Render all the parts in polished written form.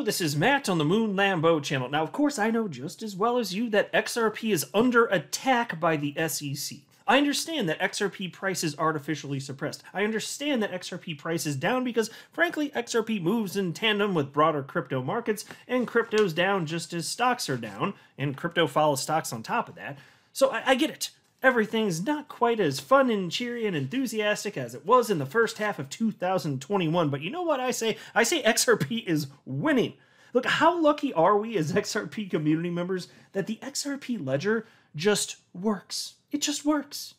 this is Matt on the Moon Lambo channel. Now, of course, I know just as well as you that XRP is under attack by the SEC. I understand that XRP price is artificially suppressed. I understand that XRP price is down because, frankly, XRP moves in tandem with broader crypto markets, and crypto's down just as stocks are down, and crypto follows stocks on top of that. So I get it. Everything's not quite as fun and cheery and enthusiastic as it was in the first half of 2021, but you know what I say? I say XRP is winning. Look, how lucky are we as XRP community members that the XRP ledger just works? It just works.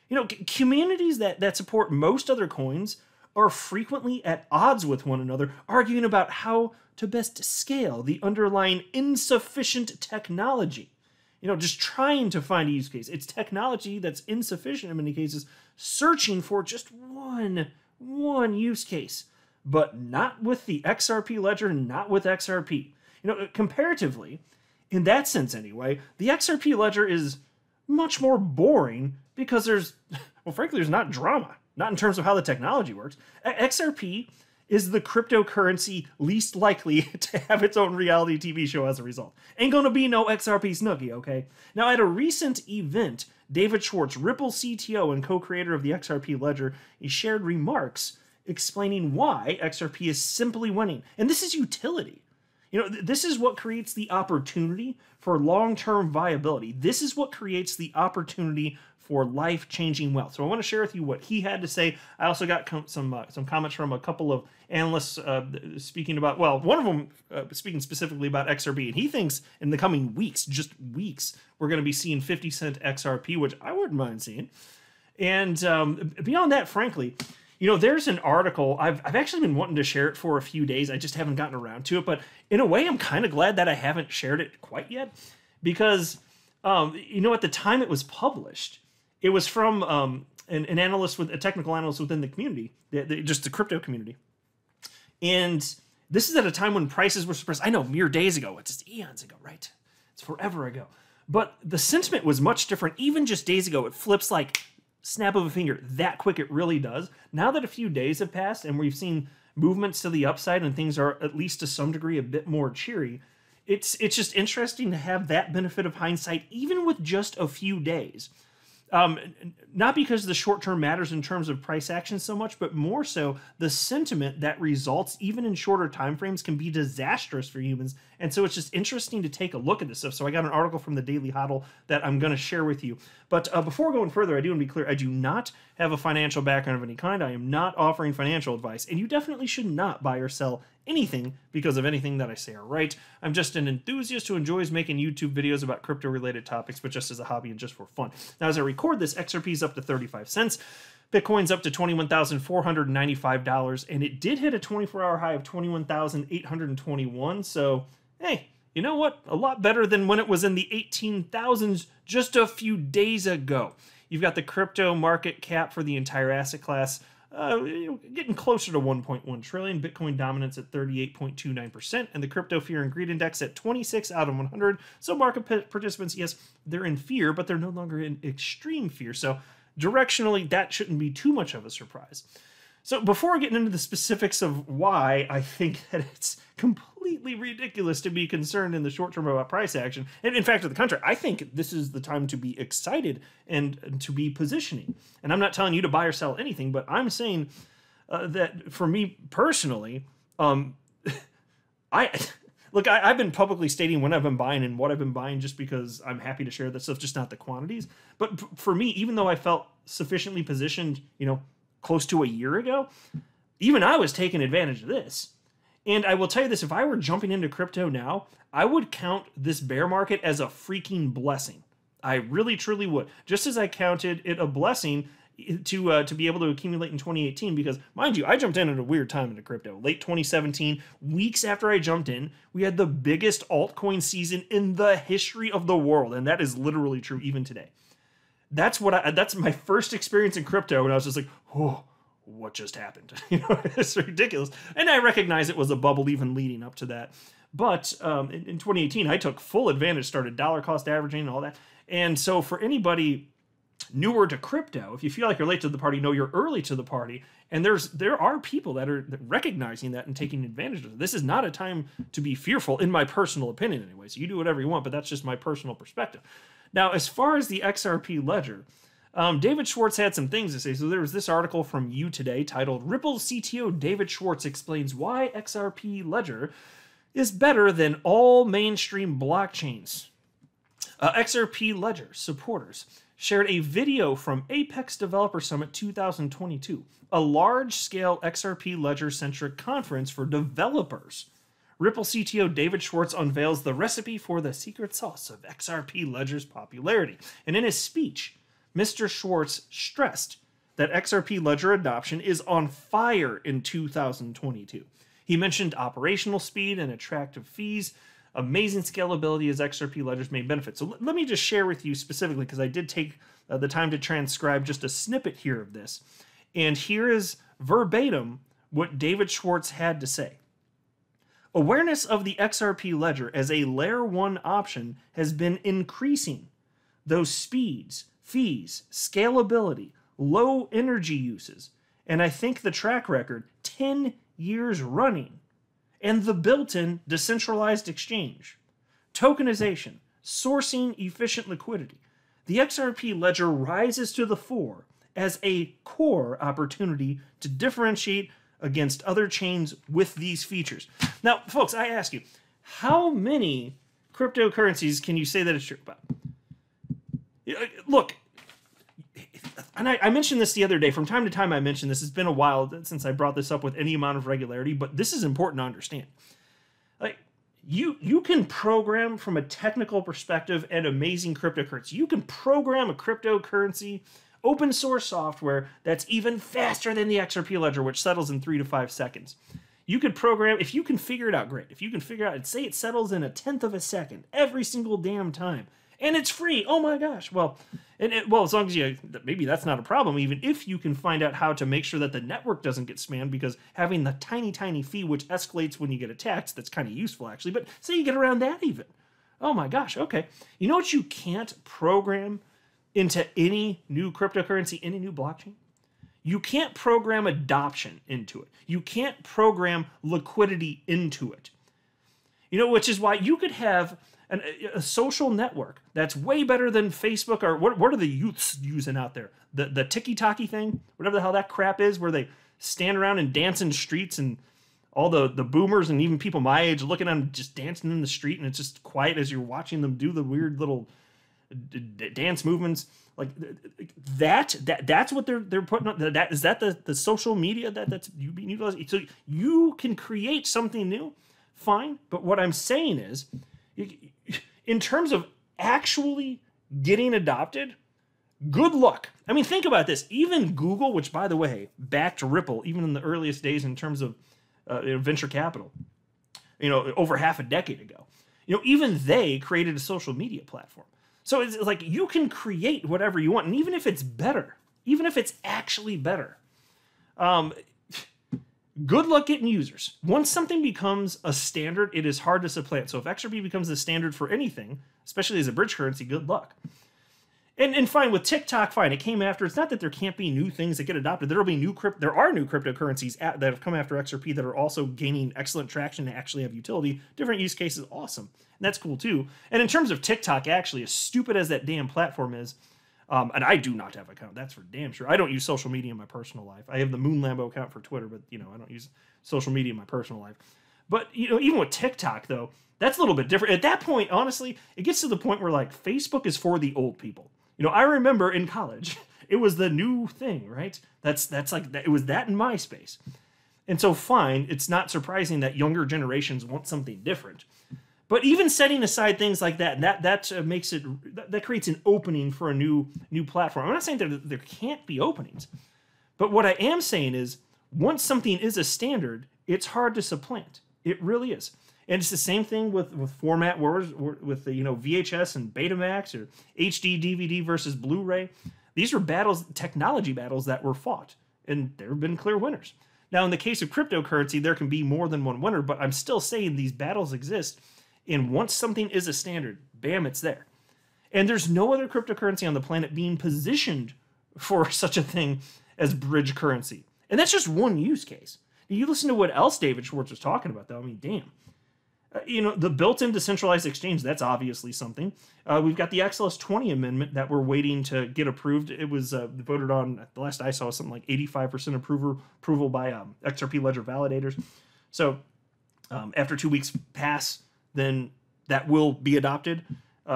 You know, communities that support most other coins are frequently at odds with one another, arguing about how to best scale the underlying insufficient technology. You know, just trying to find a use case. It's technology that's insufficient in many cases, searching for just one use case. But not with the XRP ledger, not with XRP. You know, comparatively, in that sense anyway, the XRP ledger is much more boring because well, frankly, there's not drama. Not in terms of how the technology works. XRP is the cryptocurrency least likely to have its own reality TV show as a result. Ain't gonna be no XRP Snooki, okay? Now, at a recent event, David Schwartz, Ripple CTO and co-creator of the XRP ledger, he shared remarks explaining why XRP is simply winning. And this is utility. You know, this is what creates the opportunity for long-term viability. This is what creates the opportunity for life-changing wealth. So I want to share with you what he had to say. I also got some comments from a couple of analysts speaking about, well, one of them speaking specifically about XRP, and he thinks in the coming weeks, just weeks, we're going to be seeing 50-cent XRP, which I wouldn't mind seeing. And beyond that, frankly, you know, there's an article, I've actually been wanting to share it for a few days. I just haven't gotten around to it, but in a way, I'm kind of glad that I haven't shared it quite yet, because, you know, at the time it was published, it was from an analyst, with a technical analyst within the community, just the crypto community. And this is at a time when prices were suppressed. I know, mere days ago. It's just eons ago, right? It's forever ago. But the sentiment was much different. Even just days ago, it flips like snap of a finger. That quick it really does. Now that a few days have passed and we've seen movements to the upside and things are, at least to some degree, a bit more cheery, it's just interesting to have that benefit of hindsight, even with just a few days. Not because the short term matters in terms of price action so much, but more so the sentiment that results even in shorter time frames can be disastrous for humans. And so it's just interesting to take a look at this stuff. So I got an article from the Daily Hodl that I'm going to share with you. But before going further, I do want to be clear, I do not have a financial background of any kind. I am not offering financial advice, and you definitely should not buy or sell anything because of anything that I say or write. I'm just an enthusiast who enjoys making YouTube videos about crypto-related topics, but just as a hobby and just for fun. Now, as I record this, XRP is up to 35 cents. Bitcoin's up to $21,495, and it did hit a 24-hour high of 21,821. So, hey, you know what? A lot better than when it was in the 18,000s just a few days ago. You've got the crypto market cap for the entire asset class getting closer to 1.1 trillion, Bitcoin dominance at 38.29%, and the crypto fear and greed index at 26 out of 100. So market participants, yes, they're in fear, but they're no longer in extreme fear. So directionally, that shouldn't be too much of a surprise. So before getting into the specifics of why I think that it's completely ridiculous to be concerned in the short term about price action, and in fact, to the contrary, I think this is the time to be excited and to be positioning. And I'm not telling you to buy or sell anything, but I'm saying that for me personally, I've been publicly stating when I've been buying and what I've been buying just because I'm happy to share that stuff, just not the quantities. But for me, even though I felt sufficiently positioned, you know, close to a year ago, even I was taking advantage of this. And I will tell you this, if I were jumping into crypto now, I would count this bear market as a freaking blessing. I really, truly would. Just as I counted it a blessing to be able to accumulate in 2018, because, mind you, I jumped in at a weird time into crypto. Late 2017, weeks after I jumped in, we had the biggest altcoin season in the history of the world, and that is literally true even today. That's my first experience in crypto, and I was just like, oh, what just happened? You know, it's ridiculous. And I recognize it was a bubble even leading up to that. But in 2018, I took full advantage, started dollar cost averaging and all that. And so for anybody newer to crypto, if you feel like you're late to the party, no, you're early to the party. And there are people that are recognizing that and taking advantage of it. This is not a time to be fearful, in my personal opinion anyway. So you do whatever you want, but that's just my personal perspective. Now, as far as the XRP ledger, David Schwartz had some things to say. So there was this article from You Today titled, Ripple CTO David Schwartz explains why XRP ledger is better than all mainstream blockchains. XRP ledger supporters shared a video from Apex Developer Summit 2022, a large-scale XRP ledger-centric conference for developers. Ripple CTO David Schwartz unveils the recipe for the secret sauce of XRP ledger's popularity. And in his speech, Mr. Schwartz stressed that XRP ledger adoption is on fire in 2022. He mentioned operational speed and attractive fees, amazing scalability as XRP ledgers may benefit. So let me just share with you specifically, because I did take the time to transcribe just a snippet here of this. And here is verbatim what David Schwartz had to say. Awareness of the XRP ledger as a layer 1 option has been increasing. Those speeds, fees, scalability, low energy uses, and I think the track record, 10 years running, and the built-in decentralized exchange, tokenization, sourcing efficient liquidity. The XRP ledger rises to the fore as a core opportunity to differentiate against other chains with these features. Now, folks, I ask you, how many cryptocurrencies can you say that it's true about? Look, and I mentioned this the other day. From time to time I mention this. It's been a while since I brought this up with any amount of regularity, but this is important to understand. Like, you can program from a technical perspective an amazing cryptocurrency. You can program a cryptocurrency, open source software that's even faster than the XRP ledger, which settles in 3 to 5 seconds. You could program, if you can figure it out, great. If you can figure out, say it settles in 1/10 of a second every single damn time, and it's free. Oh my gosh. Well, as long as maybe that's not a problem, even if you can find out how to make sure that the network doesn't get spammed, because having the tiny fee, which escalates when you get attacked, that's kind of useful actually. But say you get around that even. Oh my gosh. Okay. You know what you can't program into any new cryptocurrency, any new blockchain? You can't program adoption into it. You can't program liquidity into it. You know, which is why you could have a social network that's way better than Facebook, or what are the youths using out there? The tiki-taki thing, whatever the hell that crap is, where they stand around and dance in the streets, and all the boomers and even people my age looking at them just dancing in the street, and it's just quiet as you're watching them do the weird little dance movements. Like that's what they're putting on. Is that the social media that's you being utilized? So you can create something new, fine. But what I'm saying is, in terms of actually getting adopted, good luck. I mean, think about this. Even Google, which by the way backed Ripple even in the earliest days in terms of venture capital, over half a decade ago, even they created a social media platform. So it's like you can create whatever you want, and even if it's better, even if it's actually better, good luck getting users. Once something becomes a standard, it is hard to supplant. So if Xrp becomes the standard for anything, especially as a bridge currency, good luck. And fine, with TikTok, fine. It came after. It's not that there can't be new things that get adopted. There are new cryptocurrencies that have come after Xrp that are also gaining excellent traction and actually have utility. Different use cases, awesome. And that's cool too. And in terms of TikTok, actually, as stupid as that damn platform is, and I do not have an account, that's for damn sure. I don't use social media in my personal life. I have the Moon Lambo account for Twitter, but I don't use social media in my personal life. But even with TikTok though, that's a little bit different. At that point, honestly, it gets to the point where like Facebook is for the old people. I remember in college, it was the new thing, right? That's like that. It was that in MySpace. And so fine, it's not surprising that younger generations want something different. But even setting aside things like that, that creates an opening for a new platform. I'm not saying that there can't be openings, but what I am saying is once something is a standard, it's hard to supplant. It really is. And it's the same thing with format wars, with the VHS and Betamax, or HD DVD versus Blu-ray. These are technology battles that were fought, and there have been clear winners. Now, in the case of cryptocurrency, there can be more than one winner, but I'm still saying these battles exist. And once something is a standard, bam, it's there. And there's no other cryptocurrency on the planet being positioned for such a thing as bridge currency. And that's just one use case. You listen to what else David Schwartz was talking about, though. I mean, damn. The built-in decentralized exchange, that's obviously something. We've got the XLS 20 amendment that we're waiting to get approved. It was voted on, the last I saw, something like 85% approval by XRP ledger validators. So after 2 weeks pass, then that will be adopted.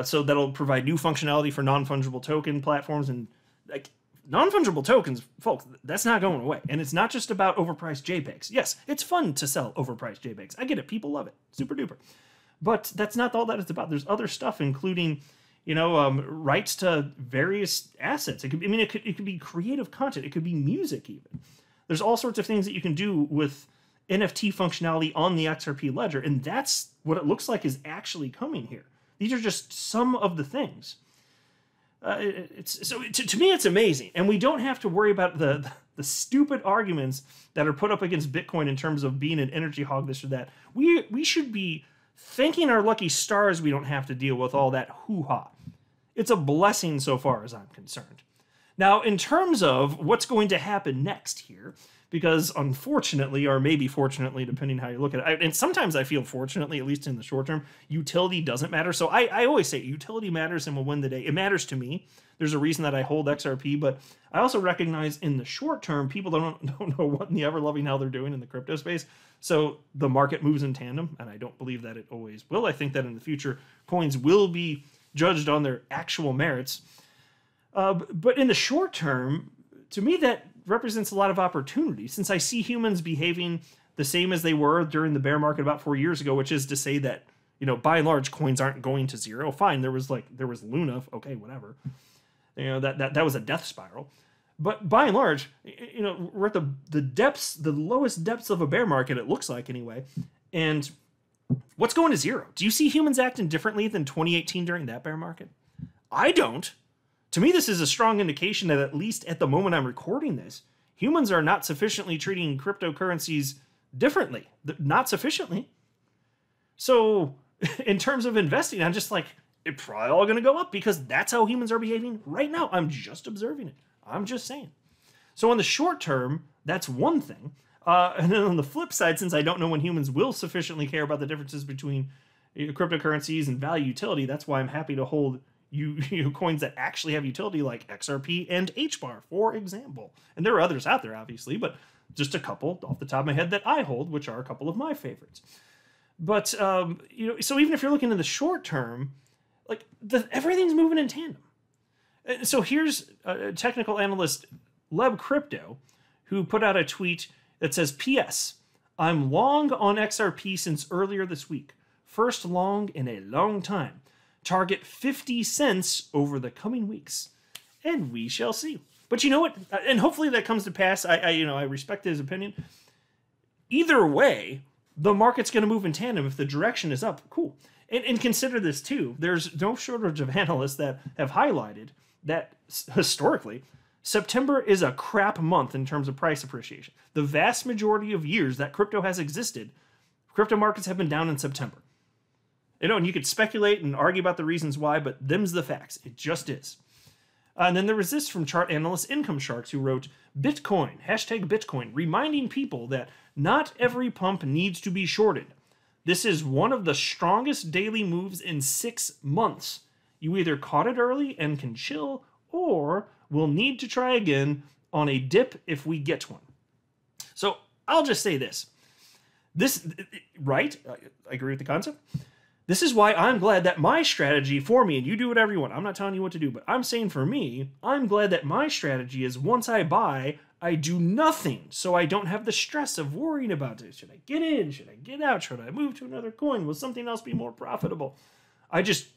So that'll provide new functionality for non-fungible token platforms. And like non-fungible tokens, folks, that's not going away. And it's not just about overpriced JPEGs. Yes, it's fun to sell overpriced JPEGs. I get it. People love it. Super duper. But that's not all that it's about. There's other stuff, including, rights to various assets. It could be creative content. It could be music even. There's all sorts of things that you can do with NFT functionality on the XRP ledger. And that's what it looks like is actually coming here. These are just some of the things. To me, it's amazing. And we don't have to worry about the stupid arguments that are put up against Bitcoin in terms of being an energy hog, this or that. We should be thanking our lucky stars we don't have to deal with all that hoo-ha. It's a blessing so far as I'm concerned. Now, in terms of what's going to happen next here, because unfortunately, or maybe fortunately, depending how you look at it, and sometimes I feel fortunately, at least in the short term, utility doesn't matter. So I always say utility matters and will win the day. It matters to me. There's a reason that I hold XRP, but I also recognize in the short term, people don't know what in the ever-loving hell they're doing in the crypto space. So the market moves in tandem, and I don't believe that it always will. I think that in the future, coins will be judged on their actual merits. But in the short term, to me, that represents a lot of opportunity, since I see humans behaving the same as they were during the bear market about 4 years ago, which is to say that, by and large, coins aren't going to zero. Fine, there was Luna, okay, whatever. That was a death spiral. But by and large, we're at the lowest depths of a bear market, it looks like anyway. And what's going to zero? Do you see humans acting differently than 2018 during that bear market? I don't. To me, this is a strong indication that at least at the moment I'm recording this, humans are not sufficiently treating cryptocurrencies differently. Not sufficiently. So in terms of investing, I'm just like, it's probably all going to go up because that's how humans are behaving right now. I'm just observing it. I'm just saying. So in the short term, that's one thing. And then on the flip side, since I don't know when humans will sufficiently care about the differences between cryptocurrencies and value utility, that's why I'm happy to hold coins that actually have utility like XRP and HBAR, for example. And there are others out there, obviously, but just a couple off the top of my head that I hold, which are a couple of my favorites. But, so even if you're looking in the short term, like everything's moving in tandem. So here's a technical analyst, Leb Crypto, who put out a tweet that says, P.S. I'm long on XRP since earlier this week. First long in a long time. Target 50 cents over the coming weeks. And we shall see. But you know what? And hopefully that comes to pass. I respect his opinion. Either way, the market's going to move in tandem. If the direction is up, cool. And consider this too. There's no shortage of analysts that have highlighted that historically, September is a crap month in terms of price appreciation. The vast majority of years that crypto has existed, crypto markets have been down in September. And you could speculate and argue about the reasons why, but them's the facts. It just is. And then there was this from chart analyst Income Sharks, who wrote, Bitcoin, #Bitcoin, reminding people that not every pump needs to be shorted. This is one of the strongest daily moves in 6 months. You either caught it early and can chill, or will need to try again on a dip if we get one. So I'll just say this. Right? I agree with the concept. This is why I'm glad that my strategy for me, and you do whatever you want, I'm not telling you what to do, but I'm saying for me, I'm glad that my strategy is once I buy, I do nothing, so I don't have the stress of worrying about it. Should I get in? Should I get out? Should I move to another coin? Will something else be more profitable? I just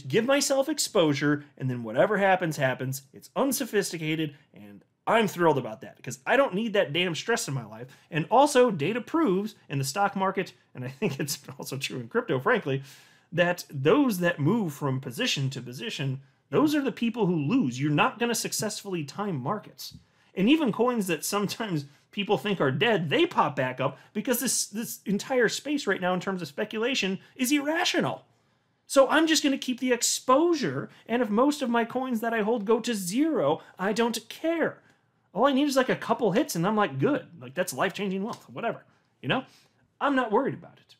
give myself exposure, and then whatever happens, happens. It's unsophisticated, and I'm thrilled about that because I don't need that damn stress in my life. And also, data proves in the stock market, and I think it's also true in crypto, frankly, that those that move from position to position, those are the people who lose. You're not going to successfully time markets. And even coins that sometimes people think are dead, they pop back up because this entire space right now in terms of speculation is irrational. So I'm just going to keep the exposure, and if most of my coins that I hold go to zero, I don't care. All I need is like a couple hits and I'm like good. Like that's life-changing wealth, whatever. You know? I'm not worried about it.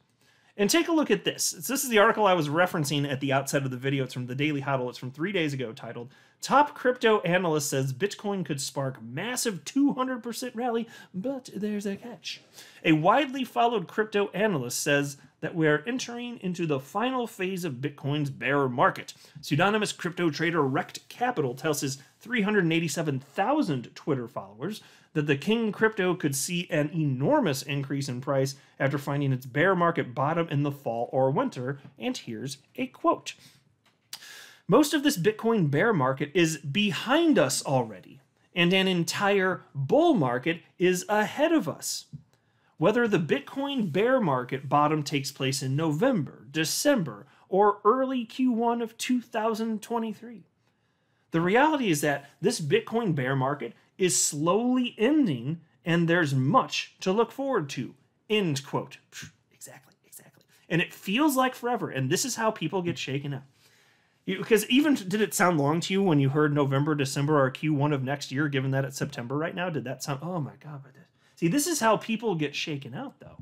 And take a look at this. This is the article I was referencing at the outset of the video. It's from the Daily Huddle. It's from 3 days ago, titled, Top Crypto Analyst Says Bitcoin Could Spark Massive 200% Rally, but there's a catch. A widely followed crypto analyst says that we are entering into the final phase of Bitcoin's bear market. Pseudonymous crypto trader Rekt Capital tells his 387,000 Twitter followers that the King Crypto could see an enormous increase in price after finding its bear market bottom in the fall or winter, and here's a quote. Most of this Bitcoin bear market is behind us already, and an entire bull market is ahead of us. Whether the Bitcoin bear market bottom takes place in November, December, or early Q1 of 2023. The reality is that this Bitcoin bear market is slowly ending, and there's much to look forward to. End quote. Exactly. And it feels like forever, and this is how people get shaken up. Because even, did it sound long to you when you heard November, December, or Q1 of next year, given that it's September right now? Did that sound, oh my God. See, this is how people get shaken out, though.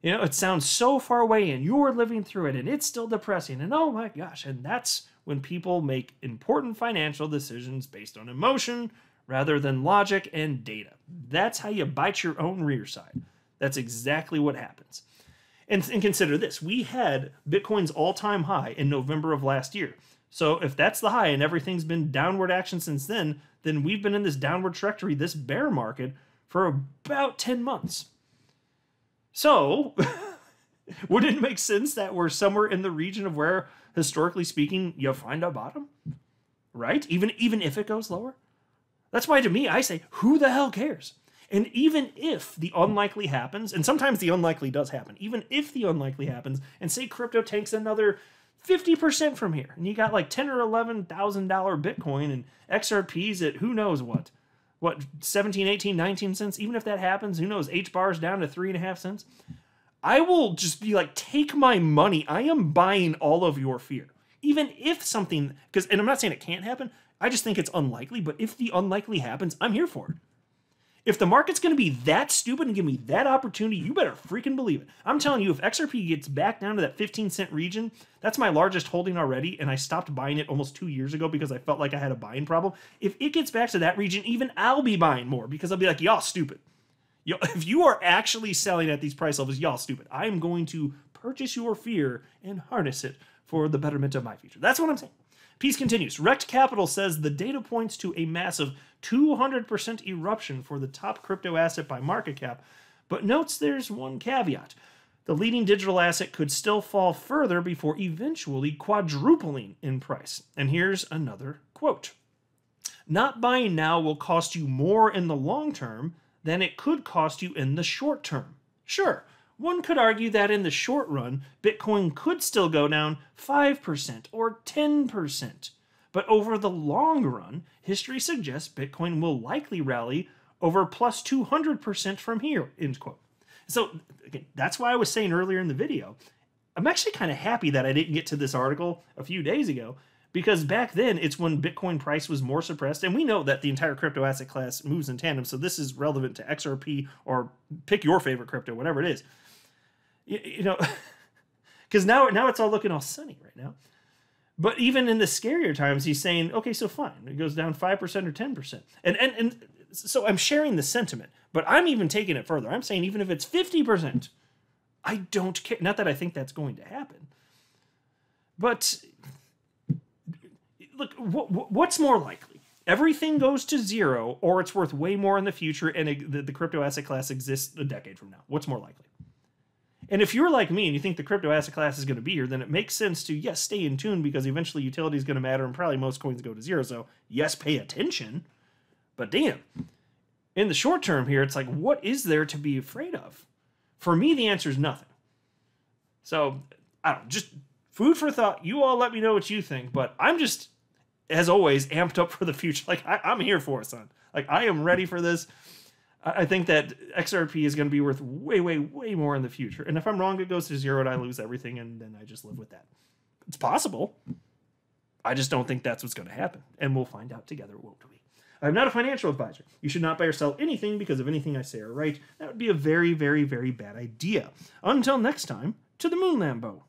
You know, it sounds so far away, and you're living through it, and it's still depressing, and oh my gosh, and that's when people make important financial decisions based on emotion rather than logic and data. That's how you bite your own rear side. That's exactly what happens. And consider this. We had Bitcoin's all-time high in November of last year. So if that's the high and everything's been downward action since then we've been in this downward trajectory, this bear market, for about 10 months. So wouldn't it make sense that we're somewhere in the region of where, historically speaking, you find a bottom? Right? Even if it goes lower? That's why, to me, I say, who the hell cares? And even if the unlikely happens, and sometimes the unlikely does happen, even if the unlikely happens, and say crypto tanks another 50% from here, and you got like $10,000 or $11,000 Bitcoin and XRPs at who knows what, 17, 18, 19 cents, even if that happens, who knows, H-bars down to 3.5 cents, I will just be like, take my money. I am buying all of your fear. Even if something, and I'm not saying it can't happen, I just think it's unlikely, but if the unlikely happens, I'm here for it. If the market's going to be that stupid and give me that opportunity, you better freaking believe it. I'm telling you, if XRP gets back down to that 15-cent region, that's my largest holding already, and I stopped buying it almost 2 years ago because I felt like I had a buying problem. If it gets back to that region, even I'll be buying more because I'll be like, y'all stupid. If you are actually selling at these price levels, y'all stupid. I am going to purchase your fear and harness it for the betterment of my future. That's what I'm saying. Piece continues. Rekt Capital says the data points to a massive 200% eruption for the top crypto asset by market cap, but notes there's one caveat. The leading digital asset could still fall further before eventually quadrupling in price. And here's another quote. Not buying now will cost you more in the long term than it could cost you in the short term. Sure, one could argue that in the short run, Bitcoin could still go down 5% or 10%. But over the long run, history suggests Bitcoin will likely rally over plus 200% from here, end quote. So again, that's why I was saying earlier in the video, I'm actually kind of happy that I didn't get to this article a few days ago, because back then it's when Bitcoin price was more suppressed, and we know that the entire crypto asset class moves in tandem, so this is relevant to XRP or pick your favorite crypto, whatever it is. You know, because now it's all looking all sunny right now. But even in the scarier times, he's saying, okay, so fine, it goes down 5% or 10%. And so I'm sharing the sentiment, but I'm even taking it further. I'm saying even if it's 50%, I don't care. Not that I think that's going to happen. But look, what's more likely? Everything goes to zero, or it's worth way more in the future, and the crypto asset class exists a decade from now. What's more likely? And if you're like me and you think the crypto asset class is going to be here, then it makes sense to, yes, stay in tune, because eventually utility is going to matter and probably most coins go to zero. So, yes, pay attention. But damn, in the short term here, it's like, what is there to be afraid of? For me, the answer is nothing. So, I don't know, just food for thought. You all let me know what you think, but I'm just, as always, amped up for the future. Like, I'm here for it, son. Like, I am ready for this. I think that XRP is going to be worth way, way, way more in the future. And if I'm wrong, it goes to zero and I lose everything, and then I just live with that. It's possible. I just don't think that's what's going to happen. And we'll find out together, won't we? I'm not a financial advisor. You should not buy or sell anything because of anything I say or write. That would be a very, very, very bad idea. Until next time, to the moon, Lambo.